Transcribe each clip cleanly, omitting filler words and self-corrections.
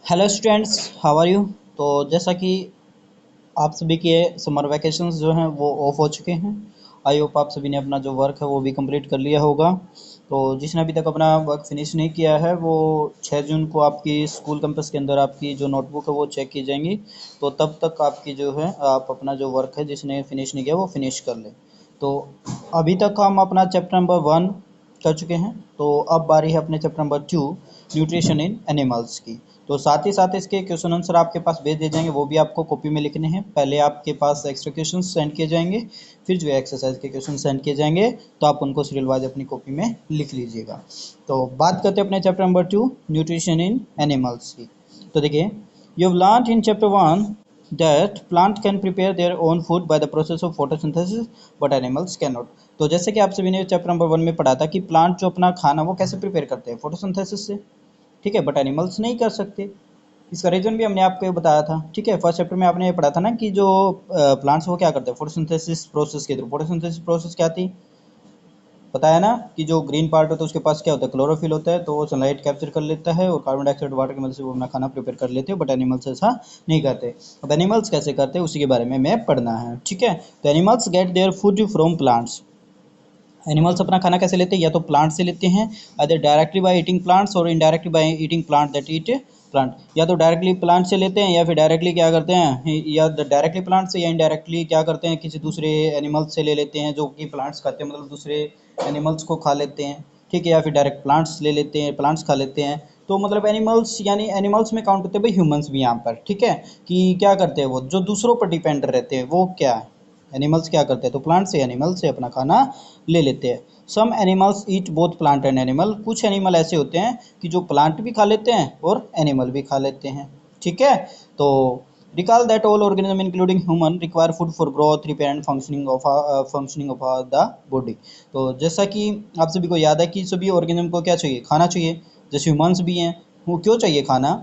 Hello students, how are you. तो जैसा कि आप सभी के समर वैकेशंस जो हैं वो ऑफ हो चुके हैं। आई होप आप सभी ने अपना जो वर्क है वो भी कंप्लीट कर लिया होगा। तो जिसने अभी तक अपना वर्क फिनिश नहीं किया है वो 6 जून को आपकी स्कूल कैंपस के अंदर आपकी जो नोटबुक है वो चेक की जाएंगी। तो तब तक आपकी जो है आप अपना जो वर्क है जिसने फिनिश नहीं किया वो फिनिश कर ले। तो अभी तक हम अपना चैप्टर नंबर 1 कर चुके हैं। तो अब बारी है अपने chapter number 2 nutrition in animals की। तो साथ ही साथ इसके क्वेश्चन आंसर आपके पास भेज दिए जाएंगे, वो भी आपको कॉपी में लिखने हैं। पहले आपके पास एक्स्ट्रा क्वेश्चन सेंड किए जाएंगे, फिर जो एक्सरसाइज के क्वेश्चन सेंड किए जाएंगे तो आप उनको सीरियल वाइज अपनी कॉपी में लिख लीजिएगा। तो बात करते हैं अपने chapter number 2 nutrition in animals की। तो देखिए, you have learned in chapter 1 that plant can prepare their own food by the process of photosynthesis but animals cannot। तो जैसे कि आप सभी ने चैप्टर नंबर 1 में पढ़ा था कि प्लांट जो अपना खाना वो कैसे प्रिपेयर करते हैं, फोटोसिंथेसिस से। ठीक है, बट एनिमल्स नहीं कर सकते। इसका रीजन भी हमने आपको बताया था। ठीक है, फर्स्ट चैप्टर में आपने ये पढ़ा था ना कि जो प्लांट्स वो क्या करते हैं फोटोसिंथेसिस प्रोसेस के थ्रू। फोटोसिंथेसिस प्रोसेस क्या थी, पता है ना कि जो ग्रीन पार्ट होता है उसके पास क्या होता है, क्लोरोफिल होता है। तो वो सनलाइट कैप्चर कर लेता है और कार्बन डाइऑक्साइड वाटर की मदद से वो अपना खाना प्रिपेयर कर लेते हैं, बट एनिमल्स ऐसा नहीं करते। अब एनिमल्स कैसे करते हैं उसी के बारे में मैं पढ़ना है। ठीक है, तो animals gate their food from plants. Animals अपना खाना कैसे लेते हैं, या तो प्लांट से लेते हैं, other directly by eating plants और indirectly by eating plant that eat plant. या तो डायरेक्टली प्लांट से लेते हैं या फिर डायरेक्टली क्या करते हैं, या डायरेक्टली प्लांट से या इनडायरेक्टली क्या करते हैं किसी दूसरे एनिमल्स से ले लेते हैं जो कि प्लांट्स खाते हैं, मतलब दूसरे एनिमल्स को खा लेते हैं। ठीक है, या फिर डायरेक्ट प्लांट्स ले लेते हैं, प्लांट्स खा लेते हैं। तो मतलब एनिमल्स यानी एनिमल्स में काउंट होते हैं भाई ह्यूमंस भी यहाँ पर। ठीक है, कि क्या करते हैं वो जो दूसरों पर डिपेंड रहते हैं वो क्या है, एनिमल्स क्या करते हैं तो प्लांट से एनिमल से अपना खाना ले लेते हैं। Some animals eat both plant and animal. कुछ एनिमल ऐसे होते हैं कि जो प्लांट भी खा लेते हैं और एनिमल भी खा लेते हैं। ठीक है, तो recall that all organism including human require food for growth repair and functioning of the body. तो जैसा कि आप सभी को याद है कि सभी ऑर्गेनिज्म को क्या चाहिए, खाना चाहिए। जैसे ह्यूमंस भी हैं, वो क्यों चाहिए खाना,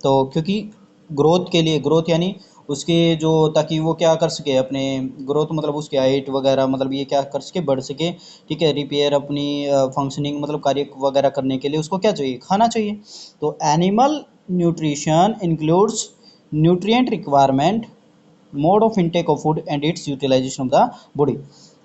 तो क्योंकि ग्रोथ के लिए, ग्रोथ यानी उसके जो, ताकि वो क्या कर सके अपने ग्रोथ मतलब उसकी हाइट वगैरह, मतलब ये क्या कर सके, बढ़ सके। ठीक है, रिपेयर अपनी फंक्शनिंग मतलब कार्य वगैरह करने के लिए उसको क्या चाहिए, खाना चाहिए। तो animal nutrition includes nutrient requirement, mode of intake of food and its utilization of the body.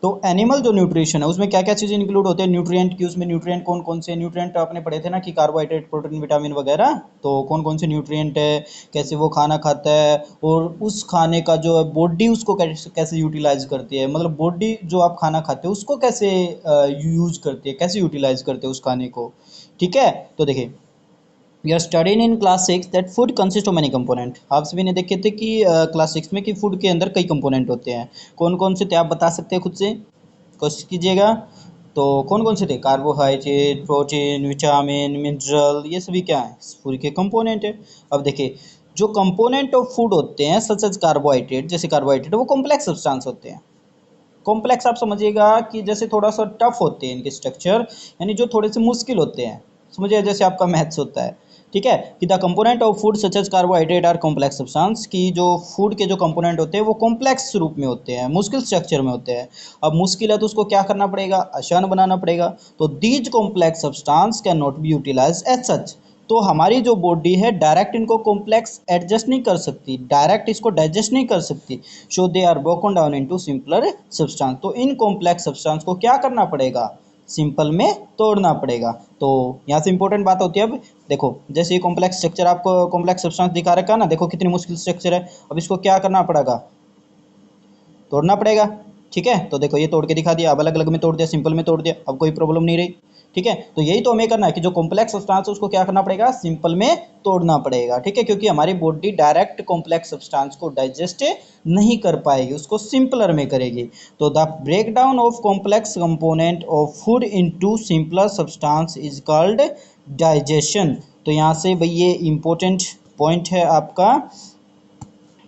तो एनिमल जो न्यूट्रिशन है उसमें क्या क्या चीज़ें इंक्लूड होते हैं न्यूट्रिएंट की। उसमें न्यूट्रिएंट कौन कौन से न्यूट्रिएंट आपने पढ़े थे ना कि कार्बोहाइड्रेट प्रोटीन विटामिन वगैरह। तो कौन कौन से न्यूट्रिएंट है, कैसे वो खाना खाता है, और उस खाने का जो बॉडी उसको कैसे कैसे यूटिलाइज करती है, मतलब बॉडी जो आप खाना खाते हो उसको कैसे यूज करती है, कैसे यूटिलाइज करते हैं उस खाने को। ठीक है, तो देखिए, we are studying in class 6 that food consist of many component. आप सभी ने देखे थे कि क्लास 6 में कि फूड के अंदर कई कंपोनेंट होते हैं। कौन कौन से थे आप बता सकते हैं खुद से, कोशिश कीजिएगा। तो कौन कौन से थे, कार्बोहाइड्रेट, प्रोटीन, विटामिन, मिनरल, ये सभी क्या है फूड के कंपोनेंट है। अब देखिए, जो कंपोनेंट ऑफ फूड होते हैं सच एज कार्बोहाइड्रेट, जैसे कार्बोहाइड्रेट वो कॉम्प्लेक्स सब्सटेंस होते हैं। कॉम्प्लेक्स आप समझिएगा कि जैसे थोड़ा सा टफ होते हैं इनके स्ट्रक्चर, यानी जो थोड़े से मुश्किल होते हैं। समझिए जैसे आपका मैथ्स होता है। ठीक है, कि the component of food such as carbohydrate are complex substance, की जो फूड के जो कंपोनेंट होते हैं वो कॉम्प्लेक्स रूप में होते हैं, मुश्किल स्ट्रक्चर में होते हैं। अब मुश्किल है तो उसको क्या करना पड़ेगा, आसान बनाना पड़ेगा। तो these complex substance can not be utilize as such. तो हमारी जो बॉडी है डायरेक्ट इनको कॉम्प्लेक्स एडजस्ट नहीं कर सकती, डायरेक्ट इसको डाइजेस्ट नहीं कर सकती। So they are broken down into simpler substance. तो इन कॉम्प्लेक्स सब्सटेंस को क्या करना पड़ेगा, सिंपल में तोड़ना पड़ेगा। तो यहाँ से इंपॉर्टेंट बात होती है, अब देखो जैसे ये कॉम्प्लेक्स स्ट्रक्चर आपको कॉम्प्लेक्स सब्सटेंस दिखा रखा है ना, देखो कितनी मुश्किल स्ट्रक्चर है। अब इसको क्या करना पड़ेगा, तोड़ना पड़ेगा। ठीक है, तो देखो ये तोड़ के दिखा दिया, अब अलग अलग में तोड़ दिया, सिंपल में तोड़ दिया, अब कोई प्रॉब्लम नहीं रही। ठीक है, तो यही तो हमें करना है कि जो कॉम्प्लेक्स सब्सटेंस है उसको क्या करना पड़ेगा, सिंपल में तोड़ना पड़ेगा। ठीक है, क्योंकि हमारी बॉडी डायरेक्ट कॉम्प्लेक्स सब्सटेंस को डाइजेस्ट नहीं कर पाएगी, उसको सिंपलर में करेगी। तो the break down of complex component of food into simpler substance is called digestion. तो यहाँ से भाई ये इंपॉर्टेंट पॉइंट है आपका,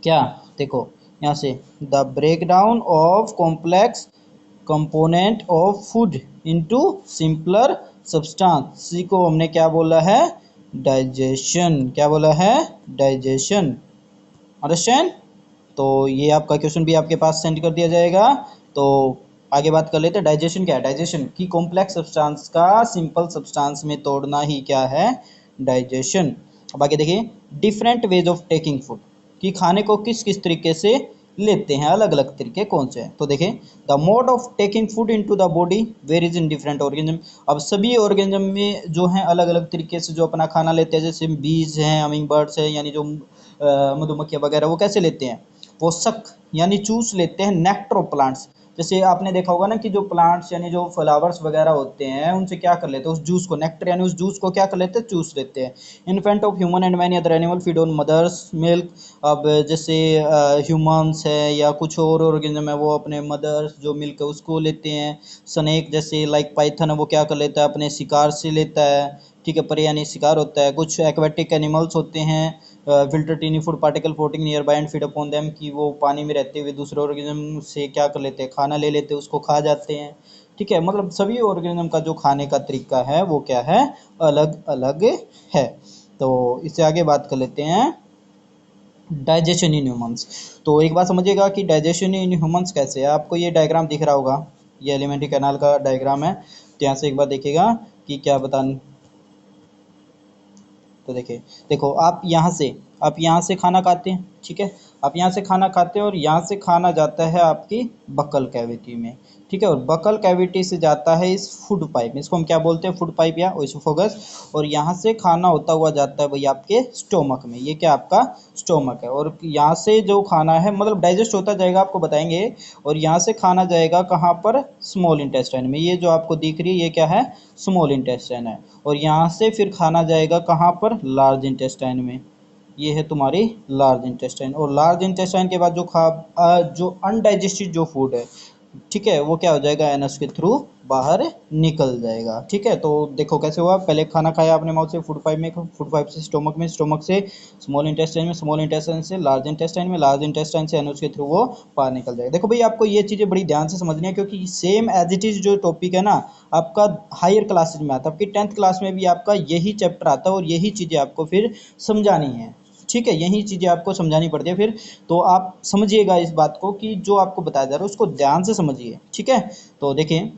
क्या, देखो यहाँ से, the break down of complex component of food into simpler substance, इसी को हमने क्या बोला है, डाइजेशन। क्या बोला है, डाइजेशन। अंडरस्टैंड। तो ये आपका क्वेश्चन भी आपके पास सेंड कर दिया जाएगा। तो आगे बात कर लेते हैं, डाइजेशन क्या है, डाइजेशन की कॉम्प्लेक्स सब्सटेंस का सिंपल सब्सटेंस में तोड़ना ही क्या है, डाइजेशन। अब आगे देखिए, different ways of taking food, कि खाने को किस किस तरीके से लेते हैं, अलग अलग तरीके कौन से हैं। तो देखें, the mode of taking food into the body varies in different organism. अब सभी ऑर्गेनिज्म में जो हैं अलग अलग तरीके से जो अपना खाना लेते हैं, जैसे बीज हैं, हमिंग बर्ड्स हैं, यानी जो मधुमक्खियाँ वगैरह, वो कैसे लेते हैं, वो सक यानी चूस लेते हैं नेक्टर ऑफ प्लांट्स। जैसे आपने देखा होगा ना कि जो प्लांट्स यानी जो फ्लावर्स वगैरह होते हैं, उनसे क्या कर लेते हैं, उस जूस को, नेक्टर यानी उस जूस को क्या कर लेते हैं, चूस लेते हैं। Infant of human and many other animal feed on mother's milk. अब जैसे ह्यूमंस है या कुछ और ऑर्गेनिज्म है, वो अपने मदर्स जो मिल्क है उसको लेते हैं। स्नेक जैसे लाइक पाइथन है, वो क्या कर लेता है, अपने शिकार से लेता है, ठीक है, पर यानी शिकार होता है। कुछ एक्वेटिक एनिमल्स होते हैं, filter tiny food particle floating nearby and feed upon them, कि वो पानी में रहते हुए दूसरे ऑर्गेनिज्म से क्या कर लेते हैं, खाना ले लेते हैं, उसको खा जाते हैं, ठीक है। मतलब सभी ऑर्गेनिज्म का जो खाने का तरीका है वो क्या है, अलग अलग है। तो इससे आगे बात कर लेते हैं डाइजेशन इन ह्यूमंस। तो एक बात समझिएगा कि डाइजेशन इन ह्यूमंस कैसे है। आपको ये डायग्राम दिख रहा होगा, ये एलिमेंट्री कैनाल का डायग्राम है। तो यहाँ से एक बार देखिएगा कि क्या बता। तो देखिए, देखो आप यहाँ से खाना खाते हैं, ठीक है, आप यहाँ से खाना खाते हैं और यहाँ से खाना जाता है आपकी बक्कल कैविटी में, ठीक है, और बक्कल कैविटी से जाता है इस फूड पाइप में, इसको हम क्या बोलते हैं, फूड पाइप या ओइसोफोगस। और यहाँ से खाना होता हुआ जाता है भैया आपके स्टोमक में, ये क्या आपका स्टोमक है। और यहाँ से जो खाना है मतलब डाइजेस्ट होता जाएगा, आपको बताएंगे। और यहाँ से खाना जाएगा कहाँ पर, स्मॉल इंटेस्टाइन में, ये जो आपको दिख रही है ये क्या है, स्मॉल इंटेस्टाइन है। और यहाँ से फिर खाना जाएगा कहाँ पर, लार्ज इंटेस्टाइन में, ये है तुम्हारी लार्ज इंटेस्टाइन। और लार्ज इंटेस्टाइन के बाद जो अनडाइजेस्टेड जो फूड है, ठीक है, वो क्या हो जाएगा, एनस के थ्रू बाहर निकल जाएगा, ठीक है। तो देखो कैसे हुआ, पहले खाना खाया आपने माउथ से, फूड पाइप में, फूड पाइप से स्टोमक में, स्टोमक से स्मॉल इंटेस्टाइन में, स्मॉल इंटेस्टाइन से लार्ज इंटेस्टाइन में, लार्ज इंटेस्टाइन से एनस के थ्रू वो बाहर निकल जाएगा। देखो भाई, आपको ये चीज़ें बड़ी ध्यान से समझनी है, क्योंकि सेम एज इट इज़ जो टॉपिक है ना, आपका हायर क्लासेज में आता है, आपकी 10th क्लास में भी आपका यही चैप्टर आता है और यही चीज़ें आपको फिर समझानी है, ठीक है, यही चीज़ें आपको समझानी पड़ती है फिर। तो आप समझिएगा इस बात को कि जो आपको बताया जा रहा है उसको ध्यान से समझिए, ठीक है। तो देखिए,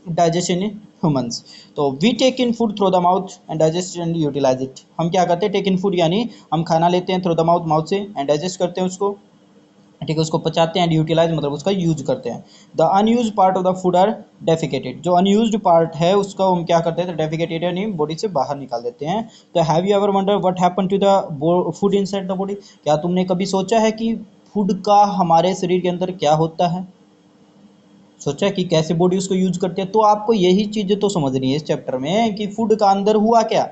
डाइजेशन इन ह्यूमंस, तो we take in food through the mouth and digest and utilize it. हम क्या करते हैं, टेक इन फूड यानी हम खाना लेते हैं थ्रू द माउथ, माउथ से, एंड डाइजेस्ट करते हैं उसको, ठीक है, उसको पचाते हैं, एंड यूटिलाइज मतलब उसका यूज करते हैं। The unuse part of the food are defecated, जो अनयूज्ड पार्ट है उसका हम क्या करते हैं, तो डेफिकेटेड यानी बॉडी से बाहर निकाल देते हैं। तो have you ever wonder what happen to the food inside the body, क्या तुमने कभी सोचा है कि फूड का हमारे शरीर के अंदर क्या होता है, सोचा है कि कैसे बॉडी उसको यूज करती है। तो आपको यही चीज़ें तो समझनी है इस चैप्टर में कि फूड का अंदर हुआ क्या।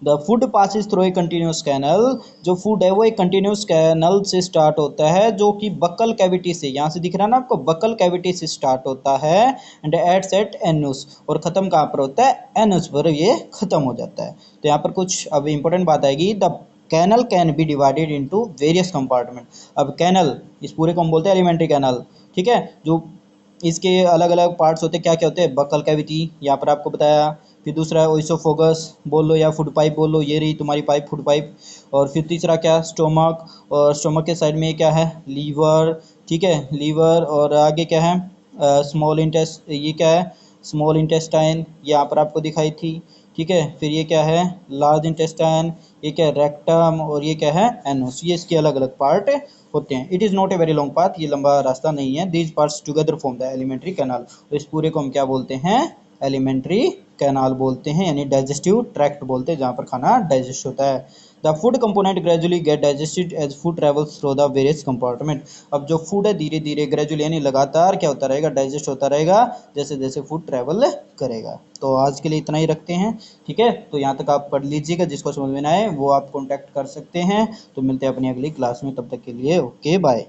The food passes through a continuous canal, जो फूड है वो एक कंटिन्यूस कैनल से स्टार्ट होता है, जो कि बक्कल कैविटी से, यहाँ से दिख रहा है ना आपको, बक्कल कैविटी से स्टार्ट होता है, एंड एट्स एट एनुस, और ख़त्म कहाँ पर होता है, एनुस पर ये ख़त्म हो जाता है। तो यहाँ पर कुछ अब इंपॉर्टेंट बात आएगी, the canal can be divided into various compartment. अब कैनल, इस पूरे को हम बोलते हैं एलिमेंट्री कैनल, ठीक है, जो इसके अलग अलग पार्ट्स होते हैं, क्या क्या होते हैं, बक्कल कैविटी यहाँ पर आपको बताया, फिर दूसरा है ओइसोफोगस बोल लो या फूड पाइप बोल लो, ये रही तुम्हारी पाइप, फूड पाइप। और फिर तीसरा क्या, स्टोमक, और स्टोमक के साइड में क्या है, लीवर, ठीक है, लीवर। और आगे क्या है, स्मॉल इंटेस्ट, ये क्या है, स्मॉल इंटेस्टाइन, यहाँ पर आपको दिखाई थी, ठीक है। फिर ये क्या है, लार्ज इंटेस्टाइन, ये क्या है, रेक्टम, और ये क्या है, एनोस। ये इसके अलग अलग पार्ट होते हैं। It is not a very long path, ये लंबा रास्ता नहीं है। These parts together form the alimentary canal. तो इस पूरे को हम क्या बोलते हैं, एलिमेंट्री कैनाल बोलते हैं, यानी डाइजेस्टिव ट्रैक्ट बोलते हैं, जहाँ पर खाना डाइजेस्ट होता है। The food component gradually get digested as food travels through the various compartment. अब जो फूड है धीरे धीरे ग्रेजुअली यानी लगातार क्या होता रहेगा, डाइजेस्ट होता रहेगा जैसे जैसे फूड ट्रेवल करेगा। तो आज के लिए इतना ही रखते हैं, ठीक है। तो यहाँ तक आप पढ़ लीजिएगा, जिसको समझ में ना आए वो आप कॉन्टैक्ट कर सकते हैं। तो मिलते हैं अपनी अगली क्लास में, तब तक के लिए ओके बाय।